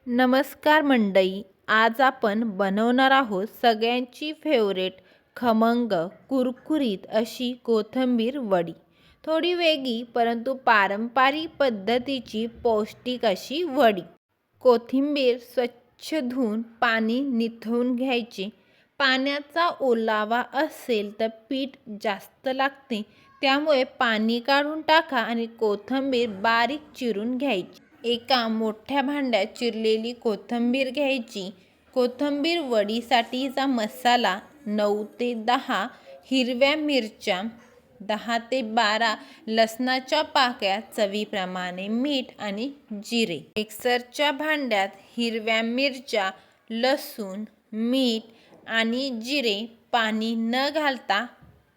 नमस्कार मंडळी, आज आपण बनवणार आहोत सगळ्यांची फेवरेट खमंग कुरकुरीत अशी कोथिंबीर वडी. थोडी वेगळी परंतु पारंपरिक पद्धतीची पौष्टिक अशी वडी. कोथिंबीर स्वच्छ धुवून पाणी निथळून घ्यायचे. पाण्याचा ओलावा असेल तर पीठ जास्त लागते, त्यामुळे पाणी काढून टाका आणि कोथिंबीर बारीक चिरून घ्यायची. एका मोठ्या भांड्यात चिरलेली कोथिंबीर घ्यायची. कोथिंबीर वडीसाठीचा मसाला 9 ते 10 हिरव्या मिरच्या, 10 ते 12 लसणाच्या पाकळ्या, चवीप्रमाणे मीठ आणि जिरे. मिक्सरच्या भांड्यात हिरव्या मिरच्या, लसूण, मीठ आणि जिरे पाणी न घालता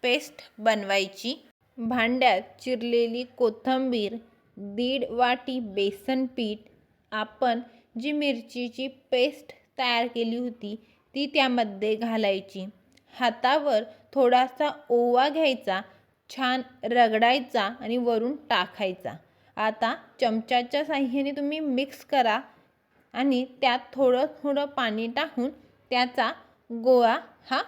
पेस्ट बनवायची. भांड्यात चिरलेली कोथिंबीर, 1.5 वाटी बेसन पीठ, आपण जी मिरचीची पेस्ट तयार केली होती ती त्यामध्ये घालायची. हातावर थोडासा ओवा घ्यायचा, छान रगडायचा आणि वरून टाकायचा. आता चमच्याच्या साहाय्याने तुम्ही मिक्स करा आणि त्यात थोडं थोडं पाणी टाकून त्याचा गोळा हा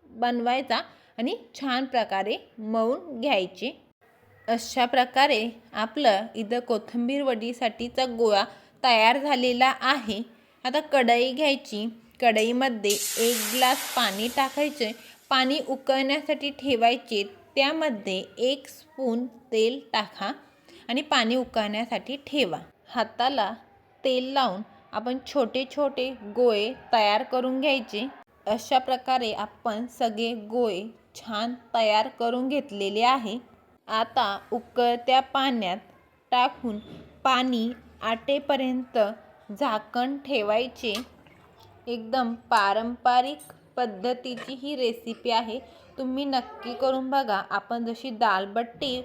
बनवायचा आणि छान प्रकारे मळून घ्यायचे. अशा प्रकारे आपलं इथं कोथिंबीर वडीसाठीचा गोळा तयार झालेला आहे. आता कढई घ्यायची. कढईमध्ये 1 ग्लास पाणी टाकायचे. पाणी उकळण्यासाठी ठेवायचे. त्यामध्ये 1 स्पून तेल टाका आणि पाणी उकळण्यासाठी ठेवा. हाताला तेल लावून आपण छोटे छोटे गोळे तयार करून घ्यायचे. अशा प्रकारे आपण सगळे गोळे छान तयार करून घेतलेले आहे. आता उकळत्या पाण्यात टाकून पाणी आटेपर्यंत झाकण ठेवायचे. एकदम पारंपरिक पद्धतीची ही रेसिपी आहे, तुम्ही नक्की करून बघा. आपण जशी दालबट्टी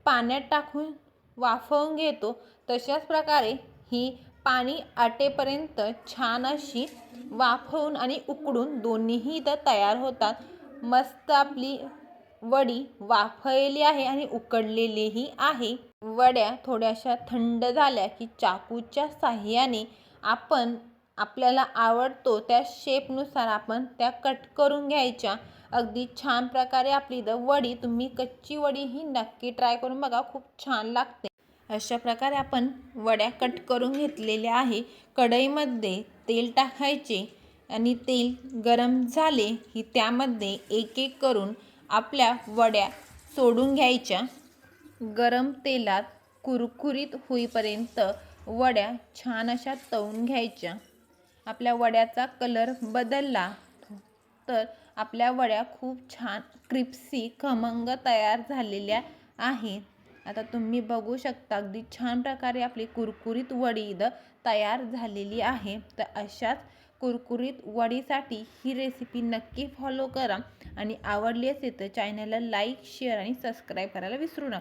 पाण्यात टाकून वाफवून घेतो तशाच प्रकारे ही पाणी आटेपर्यंत छान अशी वाफवून आणि उकडून दोन्हीही इथं तयार होतात. मस्त आपली वडी वाफवलेली आहे आणि उकडलेलीही आहे. वड्या थोड्याशा थंड झाल्या की चाकूच्या साहाय्याने आपण आपल्याला आवडतो त्या शेपनुसार आपण त्या कट करून घ्यायच्या. अगदी छान प्रकारे आपली इथं वडी, तुम्ही कच्ची वडी ही नक्की ट्राय करून बघा, खूप छान लागते. अशा प्रकारे आपण वड्या कट करून घेतलेल्या आहे. कढईमध्ये तेल टाकायचे आणि तेल गरम झाले की त्यामध्ये एक एक करून आपल्या वड्या सोडून घ्यायच्या. गरम तेलात कुरकुरीत होईपर्यंत वड्या छान अशा तळून घ्यायच्या. आपल्या वड्याचा कलर बदलला तर आपल्या वड्या खूप छान क्रिस्पी खमंग तयार झालेल्या आहेत. आता तुम्ही बघू शकता अगदी छान प्रकारे आपली कुरकुरीत वडी इथं तयार झालेली आहे. तर अशाच कुरकुरीत वडीसाठी ही रेसिपी नक्की फॉलो करा आणि आवडली असेल तर चॅनलला लाईक, शेअर आणि सबस्क्राईब करायला विसरू नका.